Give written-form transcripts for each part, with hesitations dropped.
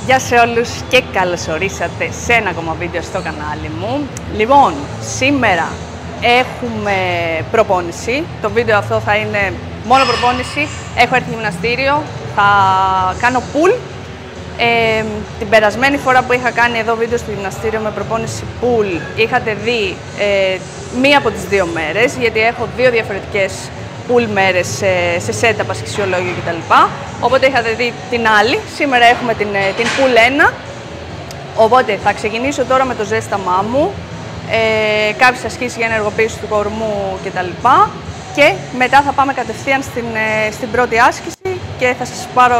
Γεια σε όλους και καλώς ορίσατε σε ένα ακόμα βίντεο στο κανάλι μου. Λοιπόν, σήμερα έχουμε προπόνηση. Το βίντεο αυτό θα είναι μόνο προπόνηση. Έχω έρθει γυμναστήριο, θα κάνω pull. Την περασμένη φορά που είχα κάνει εδώ βίντεο στο γυμναστήριο με προπόνηση pull, είχατε δει μία από τις δύο μέρες, γιατί έχω δύο διαφορετικές pull μέρες σε setup, ασφυσιολόγιο κτλ. Οπότε είχατε δει την άλλη. Σήμερα έχουμε την pull 1. Οπότε θα ξεκινήσω τώρα με το ζέσταμά μου, κάποιες ασκήσεις για ενεργοποίηση του κορμού κτλ. Και μετά θα πάμε κατευθείαν στην πρώτη άσκηση και θα σας πάρω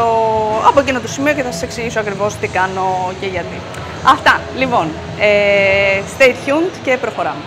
από εκείνο το σημείο και θα σας εξηγήσω ακριβώς τι κάνω και γιατί. Αυτά, λοιπόν, stay tuned και προχωράμε.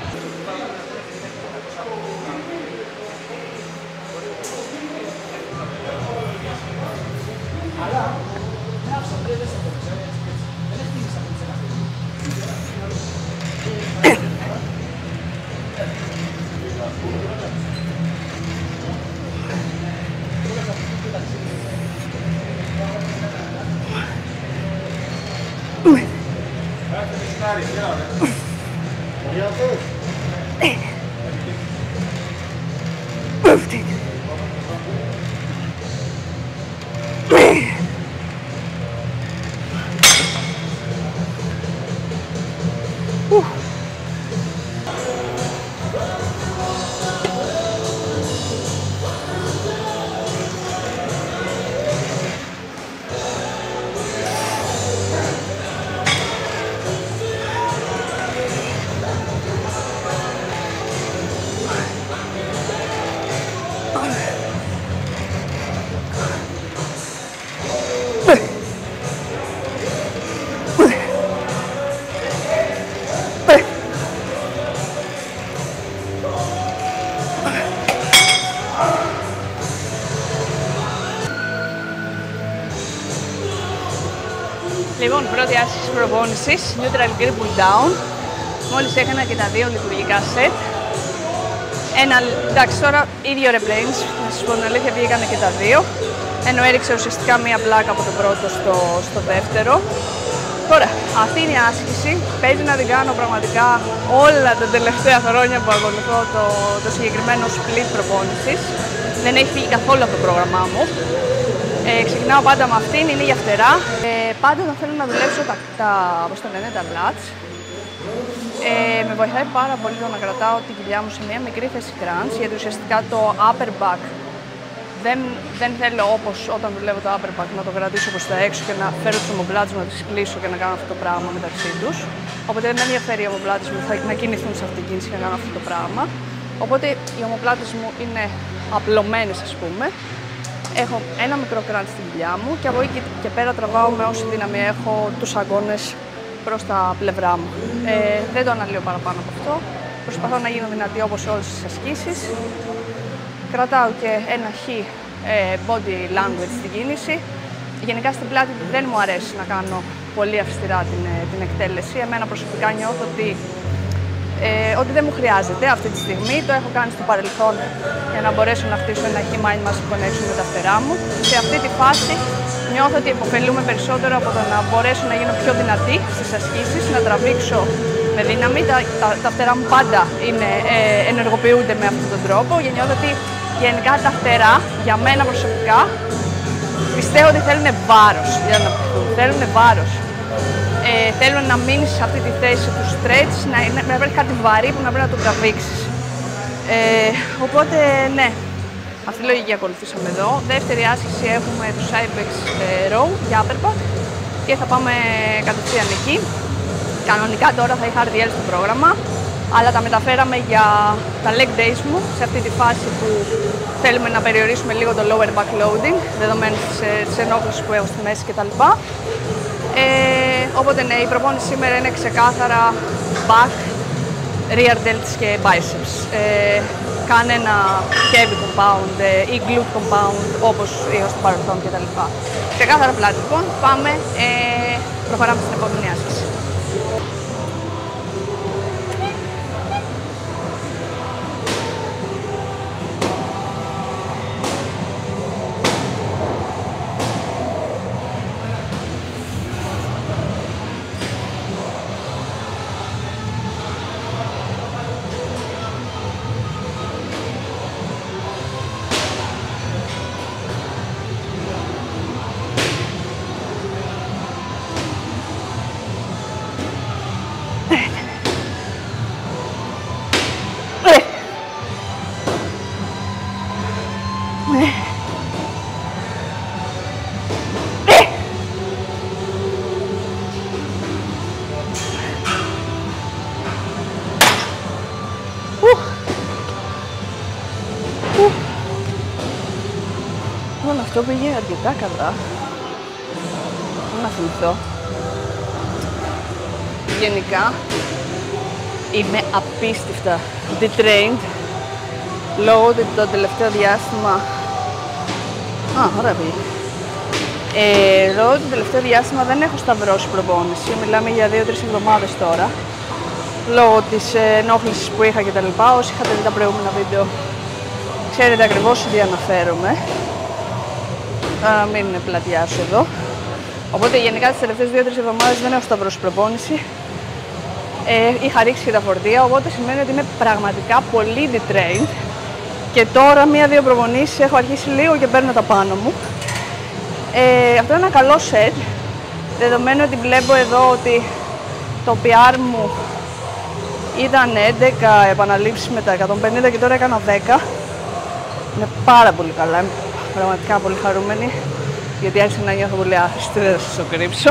Λοιπόν, πρώτη άσκηση προπόνησης, neutral grip pull down. Μόλις έκανα και τα δύο λειτουργικά set. Εντάξει, τώρα ίδιο replays, να σας πω την αλήθεια, βγήκανε και τα δύο. Ενώ έριξε ουσιαστικά μία πλάκα από το πρώτο στο δεύτερο. Τώρα, αυτή είναι η άσκηση. Παίζει να την κάνω πραγματικά όλα τα τελευταία χρόνια που ακολουθώ το συγκεκριμένο split προπόνησης. Δεν έχει φύγει καθόλου από το πρόγραμμά μου. Ξεκινάω πάντα με αυτήν, είναι για φτερά. Πάντα όταν θέλω να δουλέψω τα lats, με βοηθάει πάρα πολύ το να κρατάω την κοιλιά μου σε μια μικρή θέση crunch, γιατί ουσιαστικά το upper back δεν θέλω, όπως όταν δουλεύω το upper back, να το κρατήσω προς τα έξω και να φέρω τους ομοπλάτες μου, να τις κλείσω και να κάνω αυτό το πράγμα μεταξύ τους. Οπότε δεν με ενδιαφέρει οι ομοπλάτες μου να κινηθούν σε αυτή την κίνηση και να κάνω αυτό το πράγμα. Οπότε οι ομοπλάτες μου είναι απλωμένες, ας πούμε. Έχω ένα μικρό κράντι στην κοιλιά μου και από εκεί και πέρα τραβάω με όση δύναμη έχω τους αγκώνες προς τα πλευρά μου. Δεν το αναλύω παραπάνω από αυτό. Προσπαθώ να γίνω δυνατή όπως σε όλες τις ασκήσεις. Κρατάω και ένα χ body language στην κίνηση. Γενικά στην πλάτη δεν μου αρέσει να κάνω πολύ αυστηρά την εκτέλεση. Εμένα προσωπικά νιώθω ότι δεν μου χρειάζεται αυτή τη στιγμή. Το έχω κάνει στο παρελθόν για να μπορέσω να χτίσω ένα high mind muscle connection με τα φτερά μου. Σε αυτή τη φάση νιώθω ότι υποφελούμε περισσότερο από το να μπορέσω να γίνω πιο δυνατή στις ασκήσεις, να τραβήξω με δύναμη. Τα φτερά μου πάντα ενεργοποιούνται με αυτόν τον τρόπο και νιώθω ότι γενικά τα φτερά για μένα προσωπικά πιστεύω ότι θέλουν βάρος για να αναπτυχθούν. Θέλουν βάρος. Θέλουν να μείνεις σε αυτή τη θέση του stretch, να βρεις κάτι βαρύ που να πρέπει να το τραβήξεις. Οπότε, ναι, αυτή τη λογική ακολουθήσαμε εδώ. Δεύτερη άσκηση έχουμε το Cybex row για upper back και θα πάμε κατευθείαν εκεί. Κανονικά τώρα θα είχα RDL στο πρόγραμμα, αλλά τα μεταφέραμε για τα leg days μου, σε αυτή τη φάση που θέλουμε να περιορίσουμε λίγο το lower back loading, δεδομένου της ενόχλησης που έχω στη μέση κτλ. Οπότε ναι, η προπόνηση σήμερα είναι ξεκάθαρα back, rear delts και biceps. Κάνε ένα heavy compound ή glute compound όπως είχα στο παρελθόν κτλ. Ξεκάθαρα πλάτη λοιπόν, πάμε, προχωράμε στην επόμενη άσκηση. αυτό πήγε αρκετά καλά. Να θυμηθώ. Γενικά είμαι απίστευτα detrained λόγω ότι το τελευταίο διάστημα... ωραία πήγε. Λόγω ότι το τελευταίο διάστημα δεν έχω σταυρώσει προπόνηση. Μιλάμε για 2-3 εβδομάδες τώρα. Λόγω της ενόχλησης που είχα κτλ. Όσοι είχατε δει τα προηγούμενα βίντεο, ξέρετε ακριβώς τι αναφέρομαι. Να μην πλατιάσω εδώ. Οπότε γενικά τις τελευταίες 2-3 εβδομάδες δεν έχω σταυρώσει προπόνηση. Είχα ρίξει και τα φορτία, οπότε σημαίνει ότι είμαι πραγματικά πολύ detrained. Και τώρα, 1-2 προπονήσεις έχω αρχίσει λίγο και παίρνω τα πάνω μου. Αυτό είναι ένα καλό set, δεδομένου ότι βλέπω εδώ ότι το PR μου ήταν 11 επαναλήψεις με τα 150 και τώρα έκανα 10. Είναι πάρα πολύ καλά, είμαι πραγματικά πολύ χαρούμενη, γιατί άρχισα να νιώθω πολύ άχρηστη, δεν θα σας το κρύψω.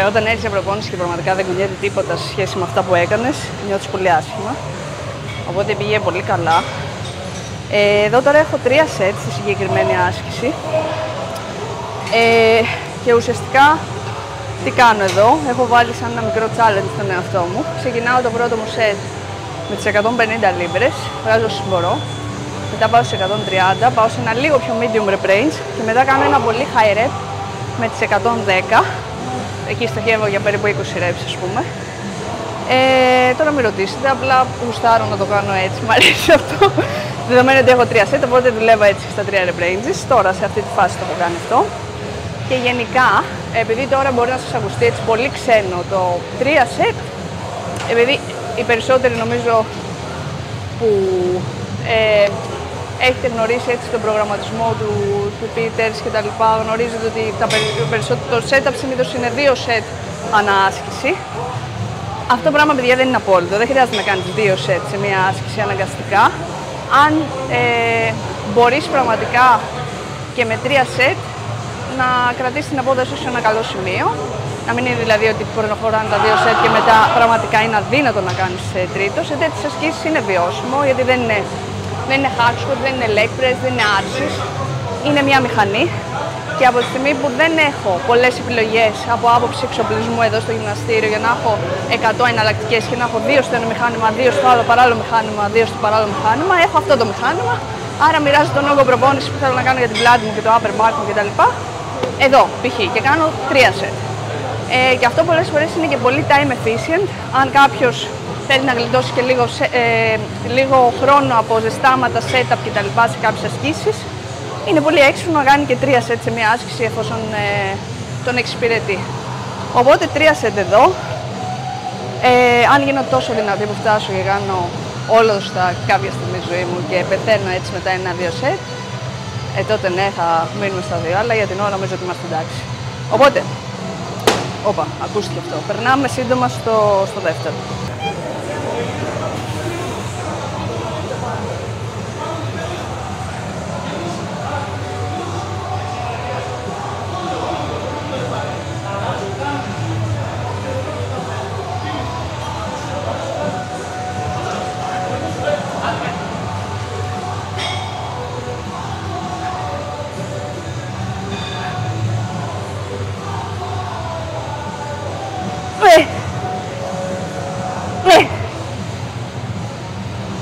Όταν έρχεσαι προπόνηση και πραγματικά δεν κουνιέται τίποτα σε σχέση με αυτά που έκανες, νιώθεις πολύ άσχημα. Οπότε πήγε πολύ καλά. Εδώ τώρα έχω 3 sets στη συγκεκριμένη άσκηση. Και ουσιαστικά τι κάνω εδώ, έχω βάλει σαν ένα μικρό challenge στον εαυτό μου. Ξεκινάω το πρώτο μου set με τις 150 λίμπρες, βγάζω όσες μπορώ. Μετά πάω στις 130, πάω σε ένα λίγο πιο medium rep range και μετά κάνω ένα πολύ high rep με τις 110. Εκεί στοχεύω για περίπου 20 reps, ας πούμε. Τώρα μην ρωτήσετε, απλά γουστάρω να το κάνω έτσι, μου αρέσει αυτό. Δεδομένου ότι έχω 3 set, οπότε δουλεύω έτσι στα 3 rep ranges. Τώρα σε αυτή τη φάση το έχω κάνει αυτό. Και γενικά, επειδή τώρα μπορεί να σας ακουστεί έτσι πολύ ξένο το 3 set, επειδή οι περισσότεροι νομίζω που έχετε γνωρίσει έτσι τον προγραμματισμό του Peters και τα λοιπά, γνωρίζετε ότι το setup συνήθως είναι 2 set ανά άσκηση. Αυτό το πράγμα, παιδιά, δεν είναι απόλυτο. Δεν χρειάζεται να κάνεις 2 set σε μια άσκηση αναγκαστικά. Αν μπορείς πραγματικά και με 3 set να κρατήσεις την απόδοση σου σε ένα καλό σημείο. Να μην είναι δηλαδή ότι προχωράνε τα 2 set και μετά πραγματικά είναι αδύνατο να κάνεις τρίτο. Σε τέτοιες ασκήσεις είναι βιώσιμο, γιατί δεν είναι hack squat, δεν είναι leg press, δεν είναι arches. Είναι μια μηχανή. Και από τη στιγμή που δεν έχω πολλές επιλογές από άποψη εξοπλισμού εδώ στο γυμναστήριο για να έχω 100 εναλλακτικές και να έχω 2 στο ένα μηχάνημα, 2 στο άλλο παράλληλο μηχάνημα, 2 στο παράλληλο μηχάνημα, έχω αυτό το μηχάνημα. Άρα μοιράζω τον όγκο προπόνηση που θέλω να κάνω για την πλάτη μου και το upper back μου κτλ. Εδώ, π.χ. και κάνω 3 set. Και αυτό πολλές φορές είναι και πολύ time efficient. Αν κάποιος θέλει να γλιτώσει και λίγο χρόνο από ζεστάματα, setup κτλ. Σε κάποιες ασκήσεις, είναι πολύ έξυπνο να κάνει και 3 set σε μια άσκηση εφόσον τον εξυπηρετεί. Οπότε 3 set εδώ. Αν γίνω τόσο δυνατή που φτάσω και κάνω όλο στα κάποια στιγμή στη ζωή μου και πεθαίνω έτσι μετά 1-2 set, τότε ναι, θα μείνουμε στα 2, αλλά για την ώρα νομίζω ότι είμαστε εντάξει. Οπότε, ακούστηκε αυτό. Περνάμε σύντομα στο δεύτερο.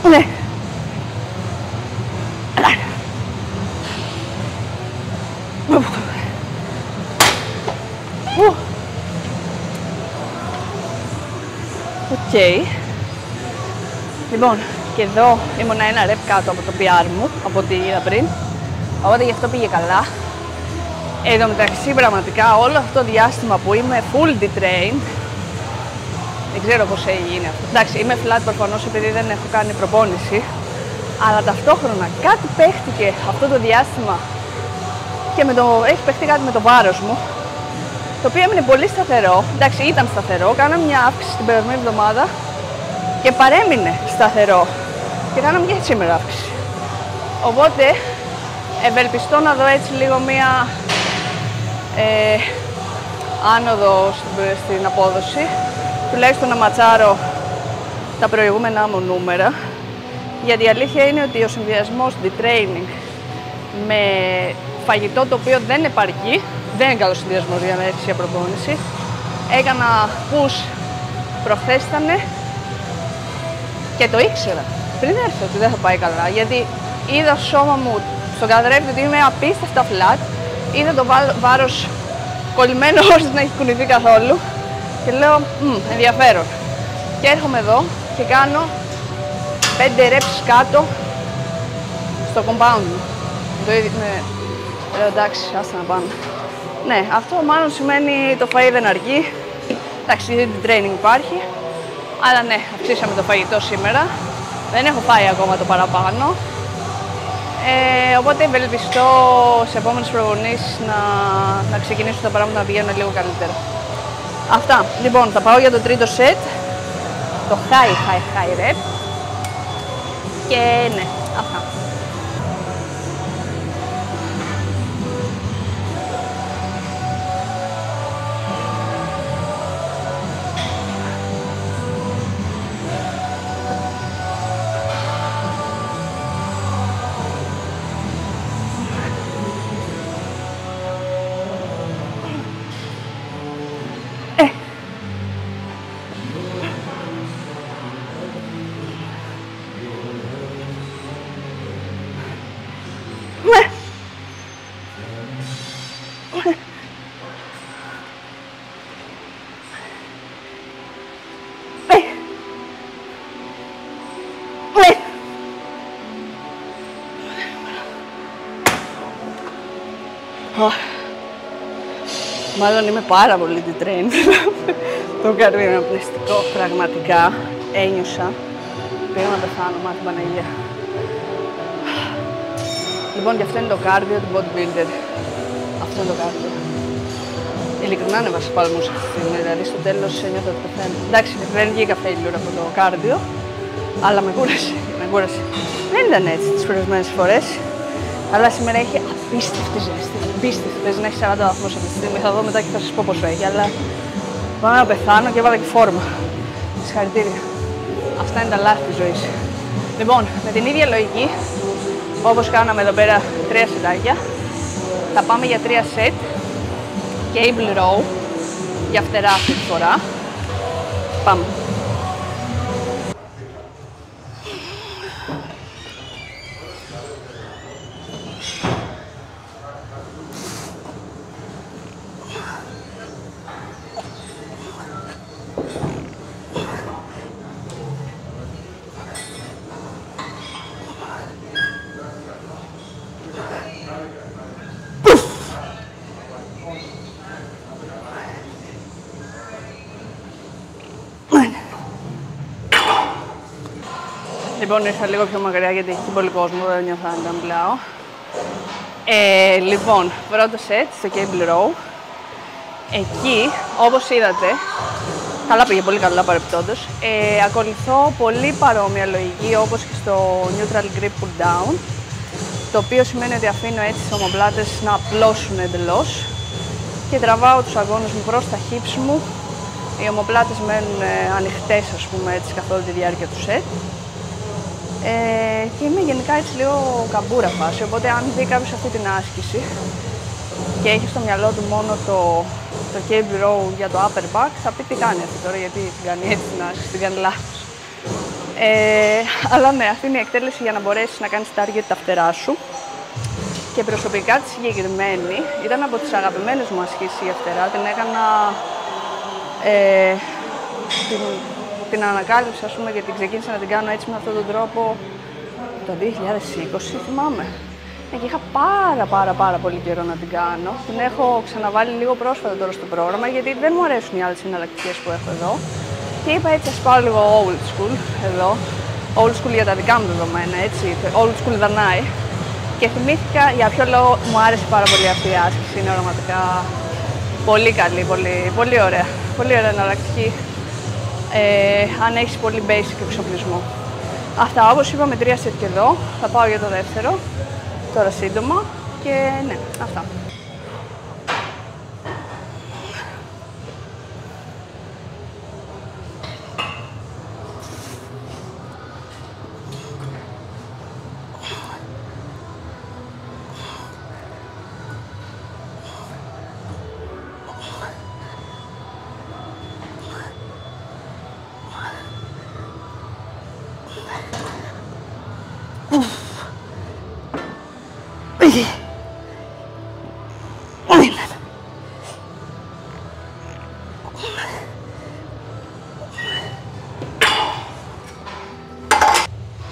Ναι. Οκ. Λοιπόν, και εδώ ήμουν ένα rep κάτω από το PR μου, από ό,τι είδα πριν. Οπότε γι' αυτό πήγε καλά. Εδώ μεταξύ πραγματικά όλο αυτό το διάστημα που είμαι full detrained, δεν ξέρω πώς έγινε αυτό. Εντάξει, είμαι flat προφανώς επειδή δεν έχω κάνει προπόνηση, αλλά ταυτόχρονα κάτι παίχτηκε αυτό το διάστημα και έχει παιχτεί κάτι με το βάρος μου, το οποίο έμεινε πολύ σταθερό. Εντάξει, ήταν σταθερό, κάναμε μια αύξηση την περασμένη εβδομάδα και παρέμεινε σταθερό και κάναμε και σήμερα αύξηση. Οπότε ευελπιστώ να δω έτσι λίγο μια άνοδο στην απόδοση, τουλάχιστον να ματσάρω τα προηγούμενά μου νούμερα, γιατί η αλήθεια είναι ότι ο συνδυασμός detraining με φαγητό το οποίο δεν επαρκεί, δεν είναι καλός συνδυασμός για να έρθει για προπόνηση. Έκανα push προχθές ήτανε και το ήξερα πριν έρθω ότι δεν θα πάει καλά, γιατί είδα το σώμα μου στον καθρέφτη ότι είμαι απίστευτα flat, είδα το βάρος κολλημένο χωρίς να έχει κουνηθεί καθόλου και λέω ενδιαφέρον. Και έρχομαι εδώ και κάνω 5 reps κάτω στο compound μου. Λέω εντάξει, άστα να πάμε. Ναι, αυτό μάλλον σημαίνει το φαΐ δεν αρκεί. Εντάξει, ήδη training υπάρχει. Αλλά ναι, αυξήσαμε το φαγητό σήμερα. Δεν έχω φάει ακόμα το παραπάνω. Οπότε ευελπιστώ σε επόμενες προπονήσεις να ξεκινήσουν τα πράγματα να πηγαίνουν λίγο καλύτερα. Αυτά. Λοιπόν, θα πάω για το τρίτο set. Το high rep. Και ναι, αυτά. Μάλλον είμαι πάρα πολύ detrained. Το καρδί είναι απνευστικό, πραγματικά. Ένιωσα. Πήγα να πεθάνω, μάθη Παναγία. Λοιπόν, και αυτό είναι το κάρδιο του bodybuilder. Αυτό είναι το κάρδιο. Ειλικρινά ανέβασα παλμούς αυτή τη στιγμή, δηλαδή στο τέλος νιώθω ότι πεθαίνω. Εντάξει, δεν βγήκα failure από το κάρδιο, αλλά με κούρασε. Δεν ήταν έτσι τις προηγούμενες φορές, αλλά σήμερα έχει απίστευτη ζέστη. Απίστευτη. Παίζει να έχει 40 βαθμούς αυτή τη στιγμή. Θα δω μετά και θα σας πω πόσο έχει, αλλά πάω να πεθάνω και έβαλα και φόρμα. Συγχαρητήρια. Αυτά είναι τα λάθη της ζωής. Λοιπόν, με την ίδια λογική, όπως κάναμε εδώ πέρα 3 σετάκια, θα πάμε για 3 σετ. Cable row για φτερά αυτή τη φορά. Πάμε. Λοιπόν, ήρθα λίγο πιο μακριά γιατί έχει πολύ κόσμο, δεν νιώθω να τα μιλάω. Λοιπόν, πρώτο σετ στο cable row. Εκεί, όπως είδατε, καλά πήγε, πολύ καλά παρεπτόντως. Ακολουθώ πολύ παρόμοια λογική όπως και στο neutral grip pull down, το οποίο σημαίνει ότι αφήνω έτσι τις ομοπλάτες να απλώσουν εντελώς και τραβάω τους αγώνες μου προς τα hips μου. Οι ομοπλάτες μένουν ανοιχτές, ας πούμε, έτσι καθ' όλη τη διάρκεια του σετ. Και είμαι γενικά έτσι λίγο καμπούρα φάση, οπότε αν δει κάποιος αυτή την άσκηση και έχει στο μυαλό του μόνο το cable row για το upper back, θα πει τι κάνει αυτή τώρα, γιατί την κάνει έτσι την άσκηση, την κάνει λάθος. Αλλά ναι, αυτή είναι η εκτέλεση για να μπορέσεις να κάνεις target τα φτερά σου. Και προσωπικά τη συγκεκριμένη ήταν από τις αγαπημένες μου ασκήσεις η φτερά, την έκανα την ανακάλυψα, ας πούμε, και την ξεκίνησα να την κάνω έτσι με αυτόν τον τρόπο το 2020, θυμάμαι. Και είχα πάρα πολύ καιρό να την κάνω. Την έχω ξαναβάλει λίγο πρόσφατα τώρα στο πρόγραμμα, γιατί δεν μου αρέσουν οι άλλες εναλλακτικές που έχω εδώ. Και είπα έτσι, ας πάω λίγο old school εδώ. Old school για τα δικά μου δεδομένα, έτσι. Old school δανάει. Και θυμήθηκα για ποιο λόγο μου άρεσε πάρα πολύ αυτή η άσκηση. Είναι πραγματικά πολύ καλή, πολύ ωραία. Πολύ ωραία εναλλακτική. Αν έχεις πολύ basic εξοπλισμό. Αυτά, όπως είπαμε, 3 set και εδώ. Θα πάω για το δεύτερο, τώρα σύντομα. Και ναι, αυτά.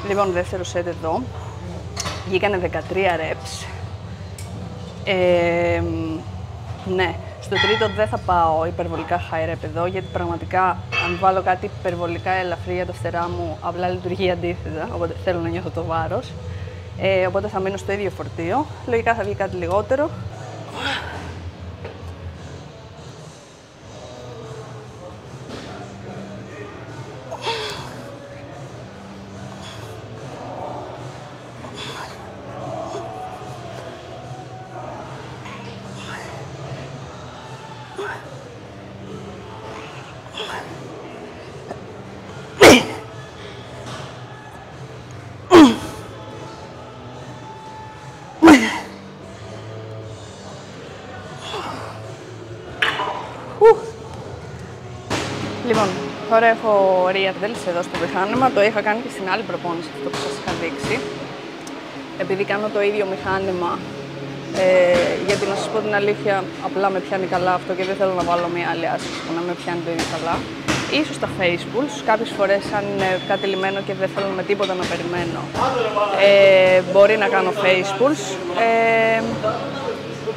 Λοιπόν, δεύτερο σετ εδώ. Βγήκανε 13 reps. Ναι, στο τρίτο δεν θα πάω υπερβολικά high rep εδώ, γιατί πραγματικά αν βάλω κάτι υπερβολικά ελαφρύ για τα φτερά μου, απλά λειτουργεί αντίθετα, οπότε θέλω να νιώθω το βάρος. Οπότε θα μείνω στο ίδιο φορτίο. Λογικά θα βγει κάτι λιγότερο. Λοιπόν, τώρα έχω rear delts εδώ στο μηχάνημα, το είχα κάνει και στην άλλη προπόνηση αυτό που σας είχα δείξει. Επειδή κάνω το ίδιο μηχάνημα, γιατί να σας πω την αλήθεια, απλά με πιάνει καλά αυτό και δεν θέλω να βάλω μια άλλη άσκηση που να με πιάνει το ίδιο καλά. Ίσως τα face pulls, κάποιες φορές αν είναι κάτι λυμμένο και δεν θέλω με τίποτα να περιμένω, μπορεί να κάνω face pulls.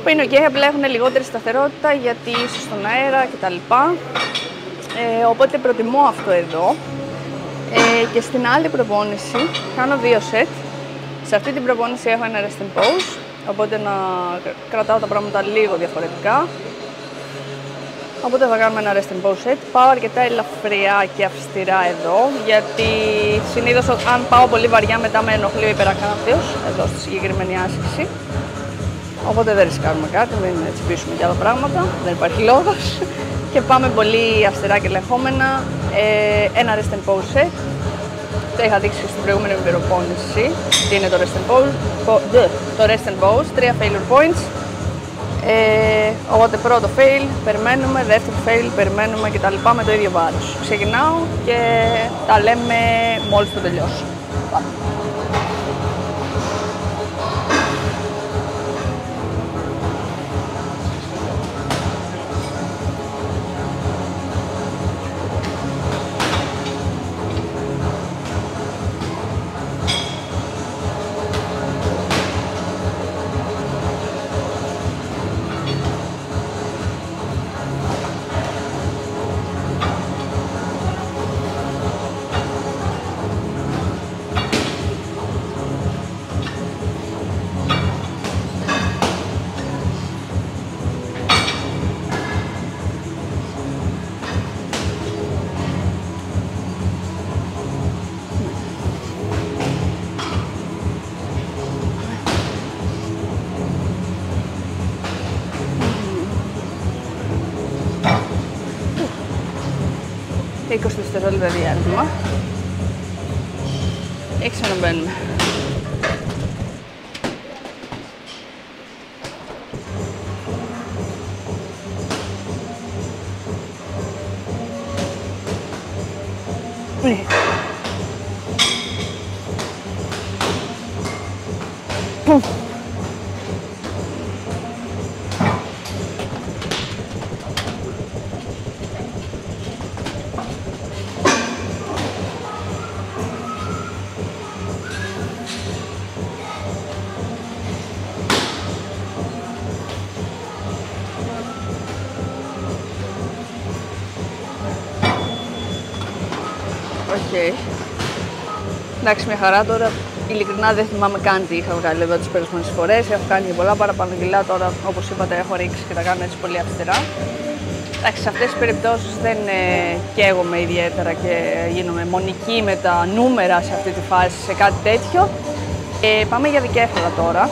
Που είναι ok, απλά έχουν λιγότερη σταθερότητα γιατί ίσως στον αέρα κτλ. Οπότε προτιμώ αυτό εδώ. Και στην άλλη προπόνηση κάνω 2 set. Σε αυτή την προπόνηση έχω ένα rest and pause, οπότε να κρατάω τα πράγματα λίγο διαφορετικά. Οπότε θα κάνουμε ένα rest and pause set. Πάω αρκετά ελαφριά και αυστηρά εδώ, γιατί συνήθως αν πάω πολύ βαριά μετά με ενοχλεί ο υπερακάνθιος, εδώ στη συγκεκριμένη άσκηση. Οπότε δεν ρισκάρουμε κάτι, μην τσιμπήσουμε κι άλλα πράγματα, δεν υπάρχει λόγος. Και πάμε πολύ αυστηρά και ελεγχόμενα. Ένα rest and pause set. Το είχα δείξει στην προηγούμενη προπόνηση. Τι είναι το rest and pause. Το rest and pause, 3 failure points. Οπότε πρώτο fail, περιμένουμε, δεύτερο fail, περιμένουμε κτλ. Με το ίδιο βάρος. Ξεκινάω και τα λέμε μόλις το τελειώσω. Πάμε. Και 20 δευτερόλεπτα διάλειμμα. Και ξαναμπαίνουμε. Okay. Εντάξει, μια χαρά τώρα. Ειλικρινά δεν θυμάμαι καν τι είχα βγάλει εδώ τις περισμένες φορές. Έχω κάνει και πολλά παραπάνω κιλά τώρα, όπως είπατε, έχω ρίξει και τα κάνω έτσι πολύ αυστηρά. Εντάξει, σε αυτές τις περιπτώσεις δεν καίγομαι ιδιαίτερα και γίνομαι μονική με τα νούμερα σε αυτή τη φάση, σε κάτι τέτοιο. Πάμε για δικέφαλα τώρα.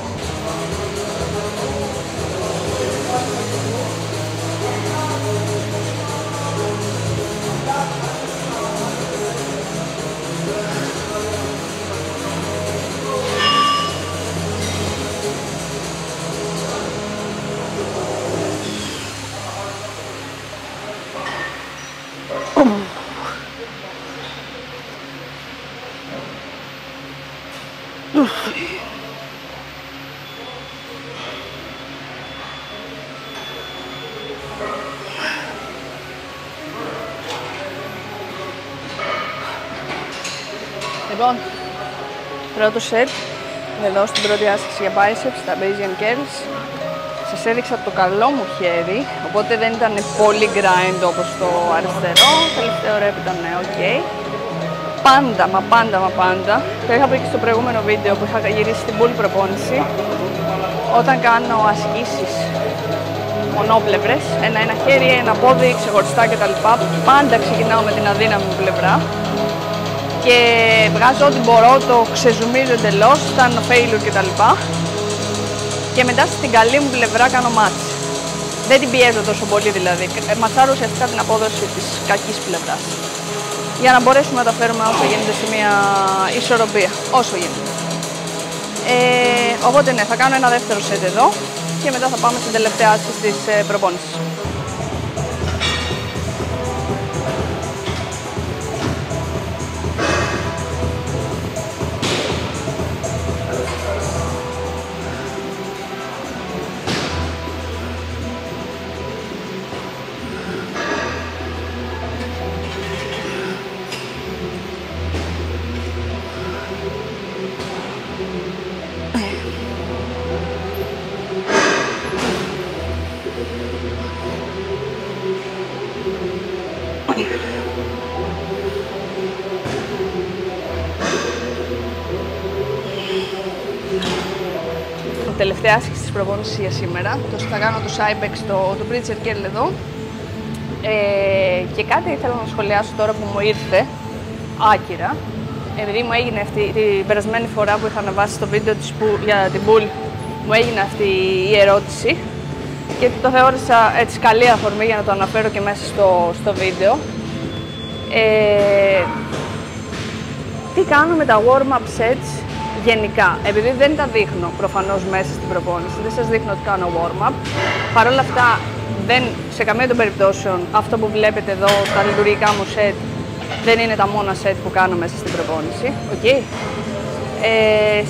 Λοιπόν, πρώτο σετ, εδώ στην πρώτη άσκηση για biceps, τα Bayesian curls. Σας έδειξα το καλό μου χέρι, οπότε δεν ήταν πολύ grind όπως το αριστερό. Τελευταίο rep ήταν ok. Πάντα, το είχα πει και στο προηγούμενο βίντεο που είχα γυρίσει την pull προπόνηση. Όταν κάνω ασκήσεις μονόπλευρες, ένα χέρι, ένα πόδι, ξεχωριστά κτλ. Πάντα ξεκινάω με την αδύναμη μου πλευρά και βγάζω ό,τι μπορώ, το ξεζουμίζω εντελώς, φτάνω failure κτλ. Και μετά στην καλή μου πλευρά κάνω match. Δεν την πιέζω τόσο πολύ δηλαδή, ματσάρω ουσιαστικά την απόδοση της κακής πλευράς. Για να μπορέσουμε να τα φέρουμε όσο γίνεται σε μια ισορροπία, όσο γίνεται. Οπότε ναι, θα κάνω ένα δεύτερο set εδώ και μετά θα πάμε στην τελευταία άσκηση της προπόνησης. Τελευταία άσκηση της προπόνησης για σήμερα. Θα κάνω το Cybex, το Preacher Curl εδώ. Και κάτι ήθελα να σχολιάσω τώρα που μου ήρθε άκυρα. Επειδή μου έγινε αυτή την περασμένη φορά που είχα αναβάσει το βίντεο για την Bull, μου έγινε αυτή η ερώτηση και το θεώρησα έτσι καλή αφορμή για να το αναφέρω και μέσα στο βίντεο. Τι κάνω με τα warm-up sets γενικά, επειδή δεν τα δείχνω προφανώς μέσα στην προπόνηση, δεν σας δείχνω ότι κάνω warm-up. Παρ' όλα αυτά, σε καμία των περιπτώσεων, αυτό που βλέπετε εδώ, τα λειτουργικά μου set, δεν είναι τα μόνα set που κάνω μέσα στην προπόνηση. Okay.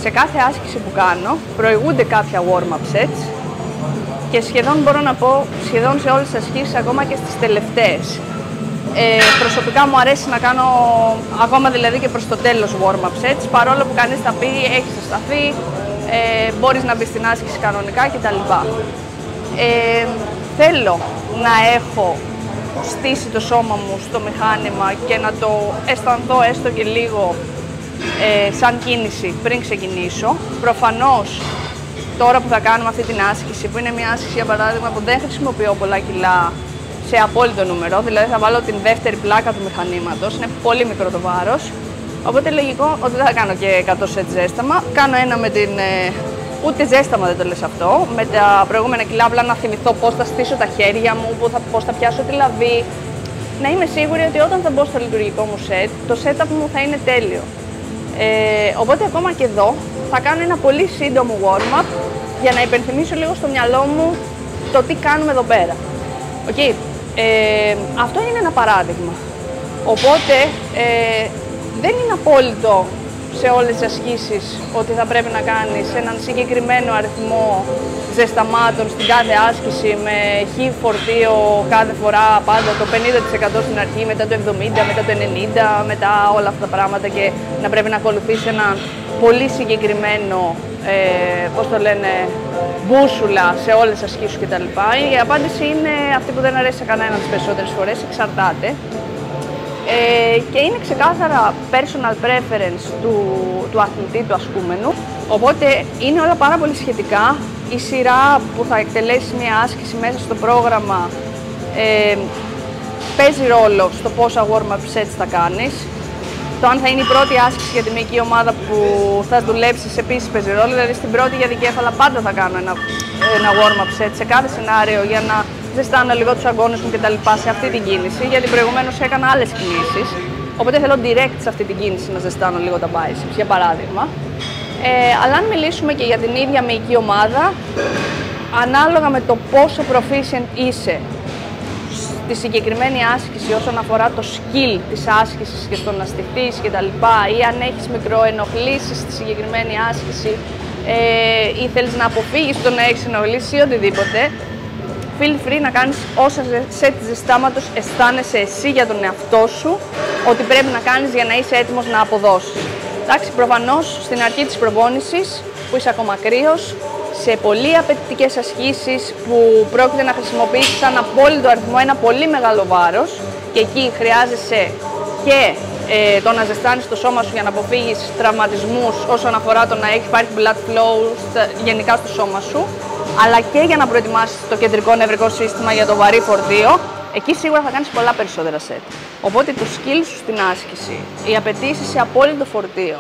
Σε κάθε άσκηση που κάνω, προηγούνται κάποια warm-up sets και σχεδόν μπορώ να πω, σχεδόν σε όλες τις ασκήσεις, ακόμα και στις τελευταίες. Προσωπικά μου αρέσει να κάνω ακόμα δηλαδή και προς το τέλος warm-up sets, παρόλο που κανείς θα πει έχεις σταθεί, μπορείς να μπεις στην άσκηση κανονικά κτλ. Θέλω να έχω στήσει το σώμα μου στο μηχάνημα και να το αισθανθώ έστω και λίγο σαν κίνηση πριν ξεκινήσω. Προφανώς τώρα που θα κάνουμε αυτή την άσκηση, που είναι μια άσκηση για παράδειγμα που δεν χρησιμοποιώ πολλά κιλά σε απόλυτο νούμερο, δηλαδή θα βάλω την δεύτερη πλάκα του μηχανήματος, είναι πολύ μικρό το βάρος, οπότε λογικό ότι δεν θα κάνω και 100 σετ ζέσταμα, κάνω ένα με την, ούτε ζέσταμα δεν το λες αυτό, με τα προηγούμενα κιλά, απλά να θυμηθώ πώς θα στήσω τα χέρια μου, πώς θα πιάσω τη λαβή, να είμαι σίγουρη ότι όταν θα μπω στο λειτουργικό μου σετ, το setup μου θα είναι τέλειο. Οπότε ακόμα και εδώ θα κάνω ένα πολύ σύντομο warm-up για να υπενθυμίσω λίγο στο μυαλό μου το τι κάνουμε εδώ πέρα. Okay. Αυτό είναι ένα παράδειγμα. Οπότε δεν είναι απόλυτο σε όλες τις ασκήσεις ότι θα πρέπει να κάνεις έναν συγκεκριμένο αριθμό ζεσταμάτων στην κάθε άσκηση με χ φορτίο κάθε φορά, πάντα το 50% στην αρχή, μετά το 70%, μετά το 90%, μετά όλα αυτά τα πράγματα και να πρέπει να ακολουθείς ένα πολύ συγκεκριμένο, πώς το λένε, μπούσουλα σε όλες τις ασκήσεις κτλ. Η απάντηση είναι αυτή που δεν αρέσει σε κανέναν τις περισσότερες φορές, εξαρτάται. Και είναι ξεκάθαρα personal preference του αθλητή, του ασκούμενου. Οπότε είναι όλα πάρα πολύ σχετικά. Η σειρά που θα εκτελέσει μια άσκηση μέσα στο πρόγραμμα παίζει ρόλο στο πόσα warm-up sets θα κάνεις. Το αν θα είναι η πρώτη άσκηση για τη μυϊκή ομάδα που θα δουλέψεις επίσης παίζει ρόλο. Δηλαδή στην πρώτη για δικέφαλα πάντα θα κάνω ένα warm-up set σε κάθε σενάριο για να ζεστάνω λίγο τους αγκώνες μου κτλ. Σε αυτή την κίνηση, γιατί προηγουμένως έκανα άλλες κινήσεις. Οπότε θέλω direct σε αυτή την κίνηση να ζεστάνω λίγο τα biceps, για παράδειγμα. Αλλά αν μιλήσουμε και για την ίδια μυϊκή ομάδα, ανάλογα με το πόσο proficient είσαι στη συγκεκριμένη άσκηση όσον αφορά το skill της άσκησης και στο να στηθείς κτλ. Ή αν έχεις μικροενοχλήσεις στη συγκεκριμένη άσκηση ή θέλεις να αποφύγεις το να έχεις ενοχλήσεις ή οτιδήποτε, feel free να κάνεις όσα σετ ζεστάματος αισθάνεσαι εσύ για τον εαυτό σου ότι πρέπει να κάνεις για να είσαι έτοιμος να αποδώσεις. Εντάξει, προφανώς στην αρχή της προπόνησης, που είσαι ακόμα κρύος, σε πολύ απαιτητικές ασκήσεις που πρόκειται να χρησιμοποιήσεις σαν απόλυτο αριθμό ένα πολύ μεγάλο βάρος και εκεί χρειάζεσαι και το να ζεστάνεις το σώμα σου για να αποφύγεις τραυματισμούς όσον αφορά το να υπάρχει blood flow γενικά στο σώμα σου, αλλά και για να προετοιμάσεις το κεντρικό νευρικό σύστημα για το βαρύ φορτίο, εκεί σίγουρα θα κάνεις πολλά περισσότερα σετ. Οπότε το skill σου στην άσκηση, οι απαιτήσεις σε απόλυτο φορτίο,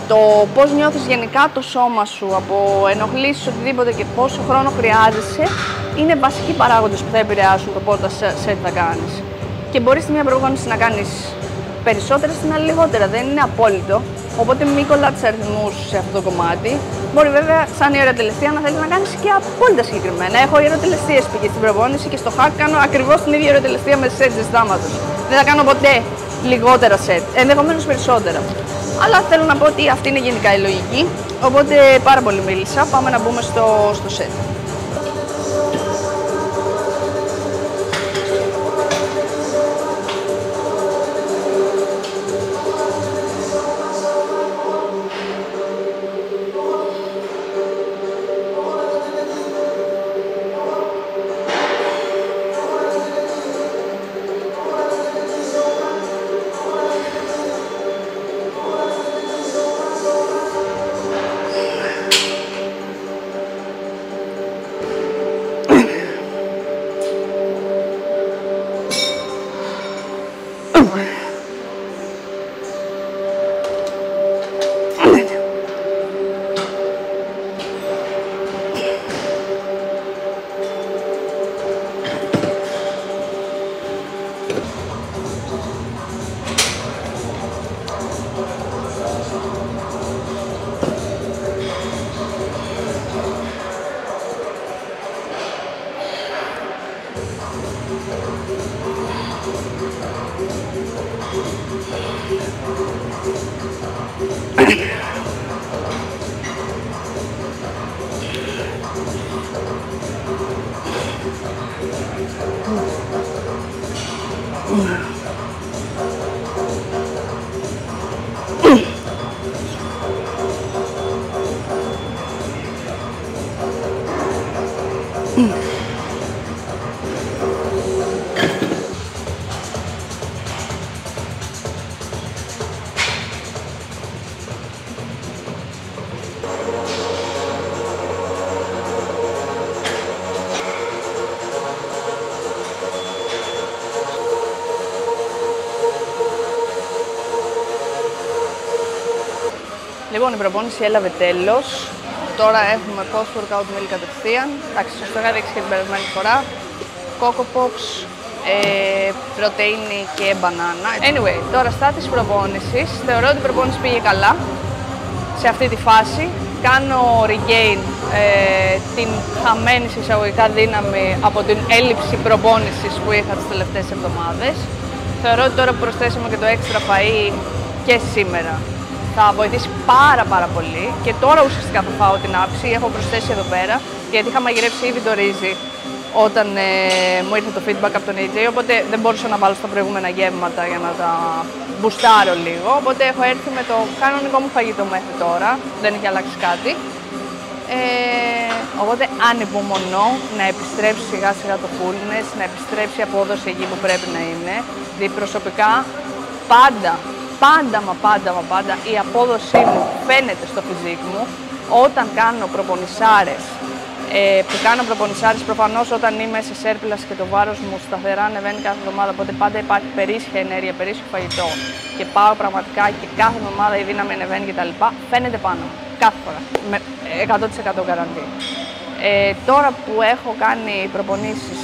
το πώς νιώθεις γενικά το σώμα σου από ενοχλήσεις, οτιδήποτε και πόσο χρόνο χρειάζεσαι, είναι βασικοί παράγοντες που θα επηρεάσουν το πόσα σετ θα κάνεις. Και μπορείς στη μία προπόνηση να κάνεις περισσότερα, στην άλλη λιγότερα. Δεν είναι απόλυτο. Οπότε μην κολλάτε αριθμούς σε αυτό το κομμάτι. Μπορεί βέβαια, σαν ιεροτελεστία, να θέλεις να κάνεις και απόλυτα συγκεκριμένα. Έχω ιεροτελεστίες π.χ. στην προπόνηση και στο hack κάνω ακριβώς την ίδια ιεροτελεστία με σετ ζεστάματος. Δεν θα κάνω ποτέ λιγότερα σετ, ενδεχομένως περισσότερα. Αλλά θέλω να πω ότι αυτή είναι γενικά η λογική. Οπότε πάρα πολύ μίλησα. Πάμε να μπούμε στο σετ. Λοιπόν, η προπόνηση έλαβε τέλος. Τώρα έχουμε post-workout meal κατευθείαν. Εντάξει, σας το είχα δείξει και την περασμένη φορά. Coco Pops, πρωτεΐνη και μπανάνα. Anyway, τώρα στα της προπόνησης, θεωρώ ότι η προπόνηση πήγε καλά. Σε αυτή τη φάση κάνω regain την χαμένη εισαγωγικά δύναμη από την έλλειψη προπόνησης που είχα τις τελευταίες εβδομάδες. Θεωρώ ότι τώρα που προσθέσαμε και το έξτρα φαΐ και σήμερα θα βοηθήσει πάρα πολύ και τώρα ουσιαστικά θα φάω την άψη, έχω προσθέσει εδώ πέρα γιατί είχα μαγειρέψει ήδη το ρύζι όταν μου ήρθε το feedback από τον AJ, οπότε δεν μπορούσα να βάλω στα προηγούμενα γεύματα για να τα μπουστάρω λίγο, οπότε έχω έρθει με το κανονικό μου φαγητό μέχρι τώρα, δεν έχει αλλάξει κάτι. Οπότε ανυπομονώ να επιστρέψει σιγά σιγά το fullness, να επιστρέψει η απόδοση εκεί που πρέπει να είναι, διότι προσωπικά πάντα η απόδοσή μου φαίνεται στο φυσικ μου όταν κάνω προπονησάρες. Που κάνω προπονησάρες προφανώς όταν είμαι σε σέρπλας και το βάρος μου σταθερά ανεβαίνει κάθε εβδομάδα, οπότε πάντα υπάρχει περίσσια ενέργεια, περίσσιο φαγητό και πάω πραγματικά και κάθε εβδομάδα η δύναμη ανεβαίνει κτλ. Φαίνεται πάνω, κάθε φορά, με 100% καραντί. Τώρα που έχω κάνει προπονήσεις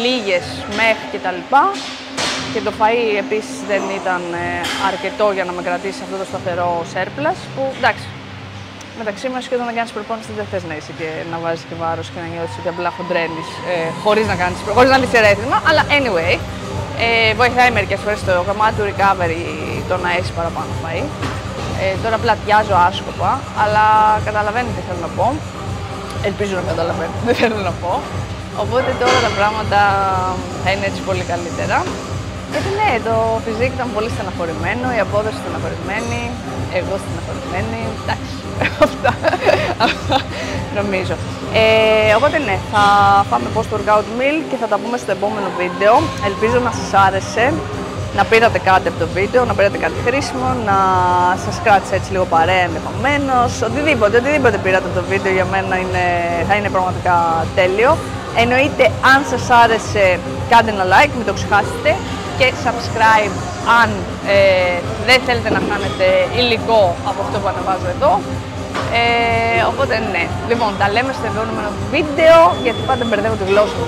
λίγες μέχρι κτλ. Και το φαΐ επίσης δεν ήταν αρκετό για να με κρατήσει αυτό το σταθερό σέρπλας, που εντάξει, μεταξύ μας και όταν κάνεις προπόνηση δεν θες να είσαι και να βάζεις και βάρος και να νιώθεις ότι απλά χοντρένεις χωρίς να μπεις σε ρέθισμα, αλλά anyway, βοηθάει μερικές φορές το κομμάτι του recovery το να έχεις παραπάνω φαΐ. Τώρα πλατιάζω άσκοπα, αλλά καταλαβαίνετε τι θέλω να πω, ελπίζω να καταλαβαίνετε τι θέλω να πω, οπότε τώρα τα πράγματα θα είναι έτσι πολύ καλύτερα. Γιατί ναι, το φυσικ ήταν πολύ στεναχωρημένο, η απόδοση στεναχωρημένη, εγώ στεναχωρημένη, εντάξει, αυτά νομίζω. Οπότε ναι, θα φάμε post-workout meal και θα τα πούμε στο επόμενο βίντεο. Ελπίζω να σας άρεσε, να πήρατε κάτι από το βίντεο, να πήρατε κάτι χρήσιμο, να σας κράτησε έτσι λίγο παρέα ενδεχομένως, οτιδήποτε πήρατε από το βίντεο για μένα θα είναι πραγματικά τέλειο. Εννοείται, αν σας άρεσε, κάντε ένα like, μην το ξεχάσετε, και subscribe αν δεν θέλετε να χάνετε υλικό από αυτό που ανεβάζω εδώ. Οπότε ναι, λοιπόν, τα λέμε στο επόμενο βίντεο, γιατί πάντα μπερδεύω τη γλώσσα μου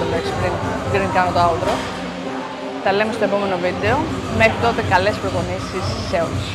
πριν κάνω το outro. Τα λέμε στο επόμενο βίντεο. Μέχρι τότε, καλές προπονήσεις σε όλους.